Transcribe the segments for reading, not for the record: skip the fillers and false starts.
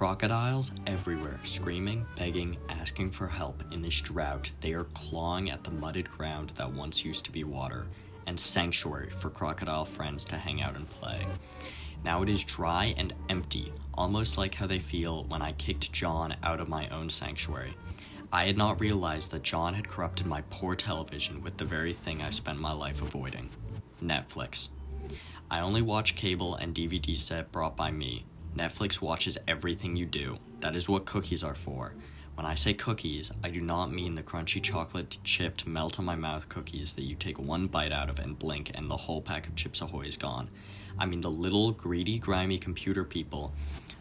Crocodiles everywhere, screaming, begging, asking for help. In this drought, they are clawing at the mudded ground that once used to be water, and sanctuary for crocodile friends to hang out and play. Now it is dry and empty, almost like how they feel when I kicked John out of my own sanctuary. I had not realized that John had corrupted my poor television with the very thing I spent my life avoiding: Netflix. I only watch cable and DVD set brought by me. Netflix watches everything you do. That is what cookies are for. When I say cookies, I do not mean the crunchy chocolate chipped melt on my mouth cookies that you take one bite out of and blink and the whole pack of Chips Ahoy is gone. I mean the little greedy, grimy computer people,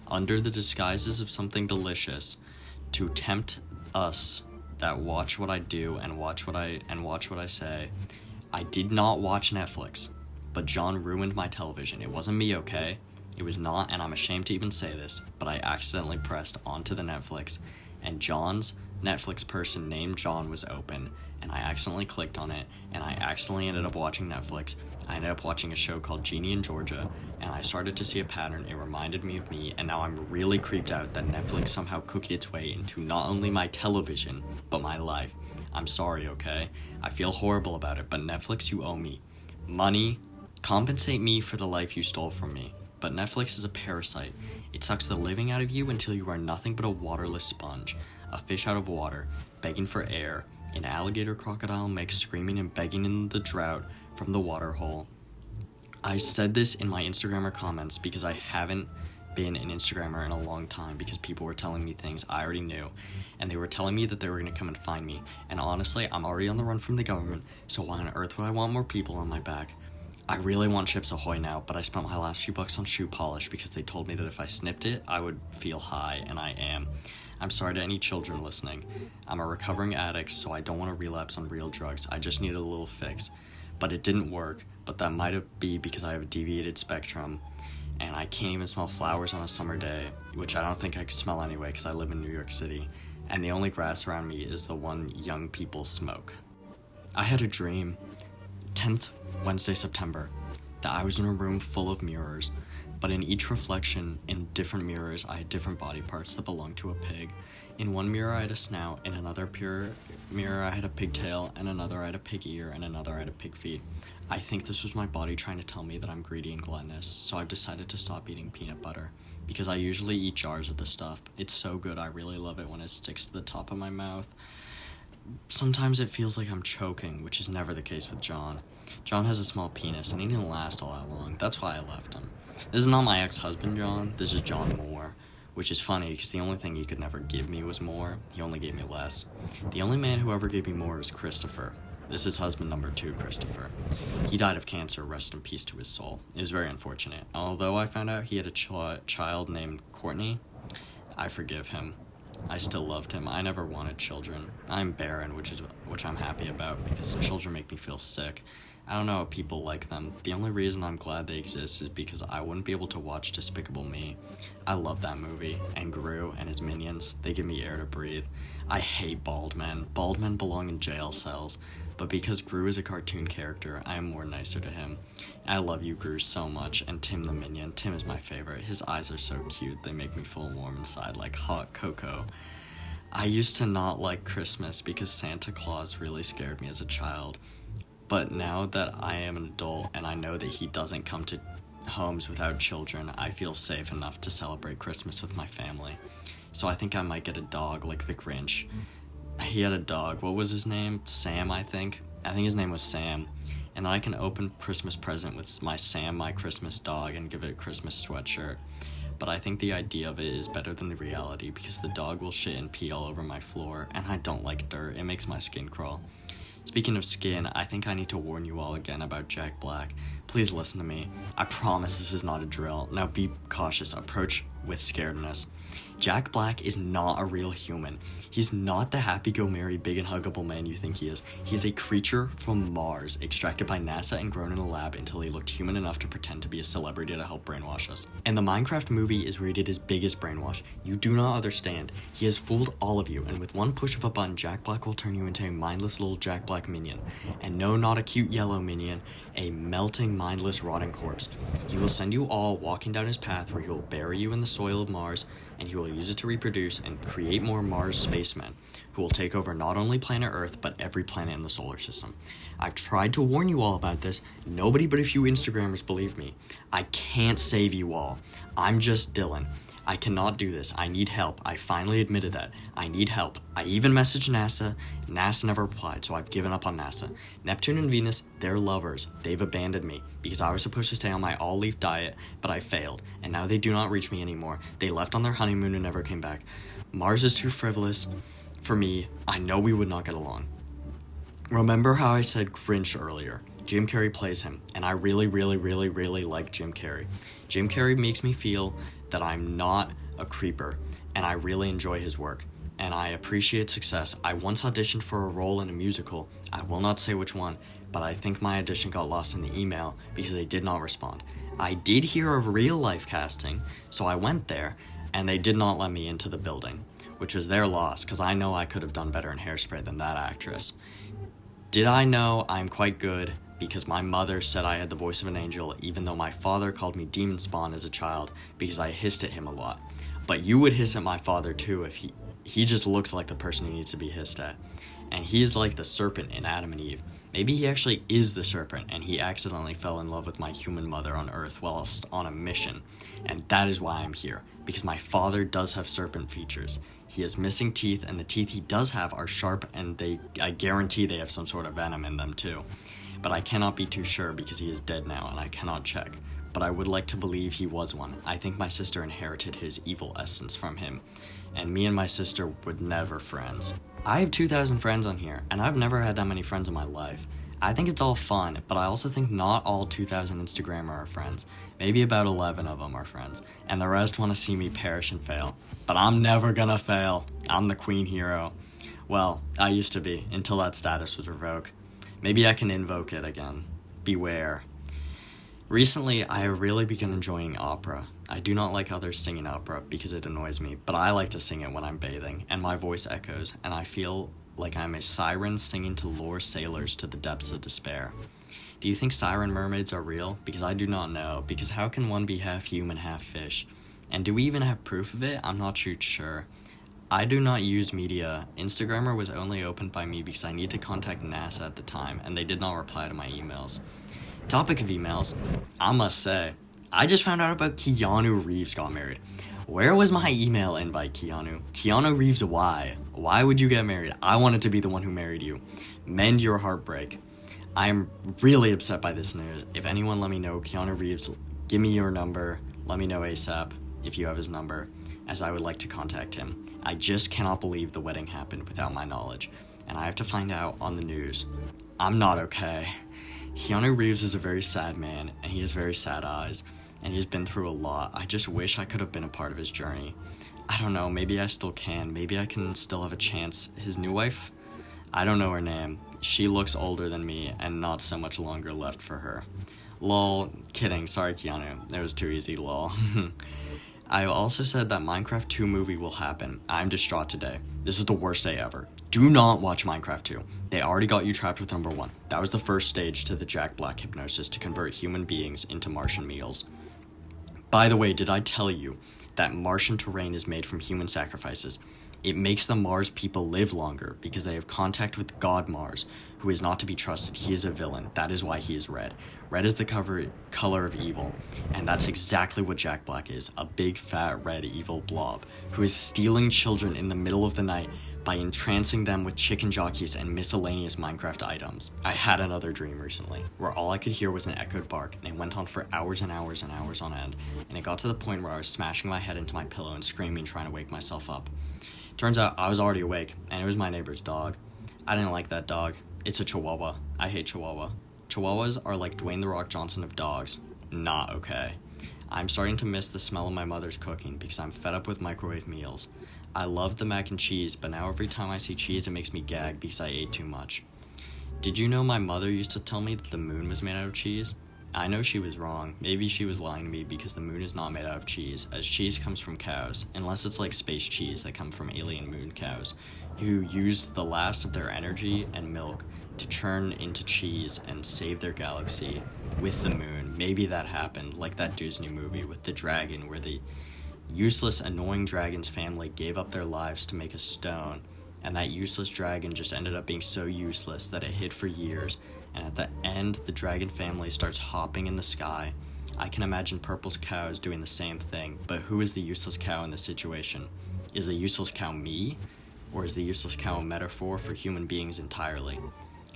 under the disguises of something delicious, to tempt us that watch what I do and watch what I say. I did not watch Netflix, but John ruined my television. It wasn't me, okay? It was not, and I'm ashamed to even say this, but I accidentally pressed onto the Netflix, and John's Netflix person named John was open, and I accidentally clicked on it, and I accidentally ended up watching Netflix. I ended up watching a show called Jeannie in Georgia, and I started to see a pattern. It reminded me of me, and now I'm really creeped out that Netflix somehow cooked its way into not only my television, but my life. I'm sorry, okay? I feel horrible about it, but Netflix, you owe me money. Compensate me for the life you stole from me. But Netflix is a parasite. It sucks the living out of you until you are nothing but a waterless sponge, a fish out of water, begging for air, an alligator crocodile mix screaming and begging in the drought from the water hole. I said this in my Instagrammer comments because I haven't been an Instagrammer in a long time because people were telling me things I already knew, and they were telling me that they were going to come and find me, and honestly, I'm already on the run from the government, so why on earth would I want more people on my back? I really want Chips Ahoy now, but I spent my last few bucks on shoe polish because they told me that if I snipped it, I would feel high, and I am. I'm sorry to any children listening. I'm a recovering addict, so I don't want to relapse on real drugs. I just needed a little fix. But it didn't work, but that might be because I have a deviated spectrum, and I can't even smell flowers on a summer day, which I don't think I could smell anyway because I live in New York City, and the only grass around me is the one young people smoke. I had a dream, 10th Wednesday, September, that I was in a room full of mirrors, but in each reflection, in different mirrors, I had different body parts that belonged to a pig. In one mirror, I had a snout, in another mirror, I had a pigtail, and another, I had a pig ear, and another, I had a pig feet. I think this was my body trying to tell me that I'm greedy and gluttonous, so I've decided to stop eating peanut butter, because I usually eat jars of the stuff. It's so good, I really love it when it sticks to the top of my mouth. Sometimes it feels like I'm choking, which is never the case with John. John has a small penis, and he didn't last all that long. That's why I left him. This is not my ex-husband, John. This is John Moore, which is funny because the only thing he could never give me was more. He only gave me less. The only man who ever gave me more was Christopher. This is husband number 2, Christopher. He died of cancer, rest in peace to his soul. It was very unfortunate. Although I found out he had a child named Courtney, I forgive him. I still loved him. I never wanted children. I'm barren, which I'm happy about because children make me feel sick. I don't know how people like them. The only reason I'm glad they exist is because I wouldn't be able to watch Despicable Me. I love that movie, and Gru and his minions. They give me air to breathe. I hate bald men. Bald men belong in jail cells. But because Gru is a cartoon character, I am more nicer to him. I love you, Gru, so much, and Tim the Minion. Tim is my favorite. His eyes are so cute. They make me feel warm inside like hot cocoa. I used to not like Christmas because Santa Claus really scared me as a child. But now that I am an adult and I know that he doesn't come to homes without children, I feel safe enough to celebrate Christmas with my family. So I think I might get a dog like the Grinch. He had a dog. What was his name? Sam, I think. I think his name was Sam. And then I can open Christmas present with my Sam, my Christmas dog, and give it a Christmas sweatshirt. But I think the idea of it is better than the reality because the dog will shit and pee all over my floor, and I don't like dirt. It makes my skin crawl. Speaking of skin, I think I need to warn you all again about Jack Black. Please listen to me. I promise this is not a drill. Now be cautious. Approach with scaredness. Jack Black is not a real human. He's not the happy-go-merry, big and huggable man you think he is. He is a creature from Mars, extracted by NASA and grown in a lab until he looked human enough to pretend to be a celebrity to help brainwash us. And the Minecraft movie is rated his biggest brainwash. You do not understand. He has fooled all of you, and with one push of a button, Jack Black will turn you into a mindless little Jack Black minion. And no, not a cute yellow minion, a melting, mindless, rotting corpse. He will send you all walking down his path where he will bury you in the soil of Mars, and he will use it to reproduce and create more Mars spacemen who will take over not only planet Earth, but every planet in the solar system. I've tried to warn you all about this. Nobody but a few Instagrammers believe me. I can't save you all. I'm just Dylan. I cannot do this. I need help. I finally admitted that. I need help. I even messaged NASA. NASA never replied, so I've given up on NASA. Neptune and Venus, they're lovers. They've abandoned me because I was supposed to stay on my all-leaf diet, but I failed, and now they do not reach me anymore. They left on their honeymoon and never came back. Mars is too frivolous for me. I know we would not get along. Remember how I said Grinch earlier? Jim Carrey plays him, and I really like Jim Carrey. Jim Carrey makes me feel that I'm not a creeper, and I really enjoy his work, and I appreciate success. I once auditioned for a role in a musical. I will not say which one, but I think my audition got lost in the email because they did not respond. I did hear of real-life casting, so I went there, and they did not let me into the building, which was their loss, because I know I could have done better in Hairspray than that actress. Did I know I'm quite good? Because my mother said I had the voice of an angel, even though my father called me Demon Spawn as a child because I hissed at him a lot. But you would hiss at my father too if he just looks like the person who needs to be hissed at. And he is like the serpent in Adam and Eve. Maybe he actually is the serpent and he accidentally fell in love with my human mother on Earth whilst on a mission. And that is why I'm here, because my father does have serpent features. He has missing teeth, and the teeth he does have are sharp, and I guarantee they have some sort of venom in them too. But I cannot be too sure because he is dead now and I cannot check. But I would like to believe he was one. I think my sister inherited his evil essence from him, and me and my sister would never friends. I have 2,000 friends on here, and I've never had that many friends in my life. I think it's all fun, but I also think not all 2,000 Instagrammer are friends. Maybe about 11 of them are friends, and the rest want to see me perish and fail. But I'm never gonna fail. I'm the queen hero. Well, I used to be, until that status was revoked. Maybe I can invoke it again. Beware. Recently, I have really begun enjoying opera. I do not like others singing opera because it annoys me, but I like to sing it when I'm bathing, and my voice echoes, and I feel like I'm a siren singing to lure sailors to the depths of despair. Do you think siren mermaids are real? Because I do not know, because how can one be half human, half fish? And do we even have proof of it? I'm not too sure. I do not use media. Instagrammer was only opened by me because I need to contact NASA at the time, and they did not reply to my emails. Topic of emails, I must say, I just found out about Keanu Reeves got married. Where was my email invite, Keanu? Keanu Reeves, why? Why would you get married? I wanted to be the one who married you. Mend your heartbreak. I am really upset by this news. If anyone let me know, Keanu Reeves, give me your number. Let me know ASAP if you have his number, as I would like to contact him. I just cannot believe the wedding happened without my knowledge, and I have to find out on the news. I'm not okay. Keanu Reeves is a very sad man, and he has very sad eyes, and he's been through a lot. I just wish I could have been a part of his journey. I don't know, maybe I still can. Maybe I can still have a chance. His new wife? I don't know her name. She looks older than me, and not so much longer left for her. Lol. Kidding. Sorry, Keanu. That was too easy, lol. I've also said that Minecraft 2 movie will happen. I'm distraught today. This is the worst day ever. Do not watch Minecraft 2. They already got you trapped with number 1. That was the first stage to the Jack Black hypnosis to convert human beings into Martian meals. By the way, did I tell you that Martian terrain is made from human sacrifices? It makes the Mars people live longer because they have contact with God Mars, who is not to be trusted. He is a villain. That is why he is red. Red is the color of evil, and that's exactly what Jack Black is, a big, fat, red, evil blob who is stealing children in the middle of the night by entrancing them with chicken jockeys and miscellaneous Minecraft items. I had another dream recently, where all I could hear was an echoed bark, and it went on for hours and hours and hours on end, and it got to the point where I was smashing my head into my pillow and screaming, trying to wake myself up. Turns out I was already awake, and it was my neighbor's dog. I didn't like that dog. It's a Chihuahua. I hate Chihuahua. Chihuahuas are like Dwayne The Rock Johnson of dogs. Not okay. I'm starting to miss the smell of my mother's cooking because I'm fed up with microwave meals. I love the mac and cheese, but now every time I see cheese it makes me gag because I ate too much. Did you know my mother used to tell me that the moon was made out of cheese? I know she was wrong. Maybe she was lying to me because the moon is not made out of cheese, as cheese comes from cows, unless it's like space cheese that come from alien moon cows, who used the last of their energy and milk to turn into cheese and save their galaxy with the moon. Maybe that happened, like that Disney movie with the dragon where useless, annoying dragon's family gave up their lives to make a stone, and that useless dragon just ended up being so useless that it hid for years, and at the end, the dragon family starts hopping in the sky. I can imagine Purple's cows doing the same thing, but who is the useless cow in this situation? Is the useless cow me? Or is the useless cow a metaphor for human beings entirely?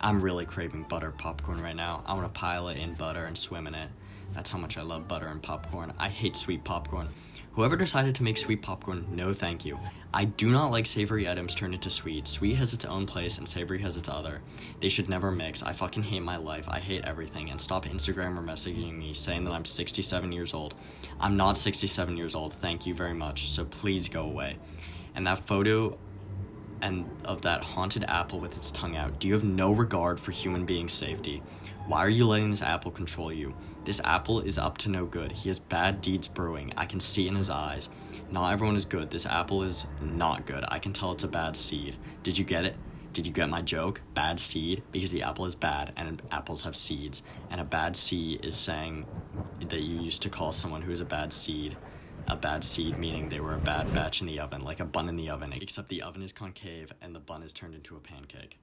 I'm really craving butter popcorn right now. I want to pile it in butter and swim in it. That's how much I love butter and popcorn. I hate sweet popcorn. Whoever decided to make sweet popcorn, no thank you. I do not like savory items turned into sweet. Sweet has its own place and savory has its other. They should never mix. I fucking hate my life. I hate everything. And stop Instagram or messaging me saying that I'm 67 years old. I'm not 67 years old. Thank you very much. So please go away. And that photo and of that haunted apple with its tongue out. Do you have no regard for human being safety? Why are you letting this apple control you? This apple is up to no good. He has bad deeds brewing. I can see in his eyes. Not everyone is good. This apple is not good. I can tell it's a bad seed. Did you get it? Did you get my joke? Bad seed? Because the apple is bad and apples have seeds. And a bad seed is saying that you used to call someone who is a bad seed meaning they were a bad batch in the oven, like a bun in the oven, except the oven is concave and the bun is turned into a pancake.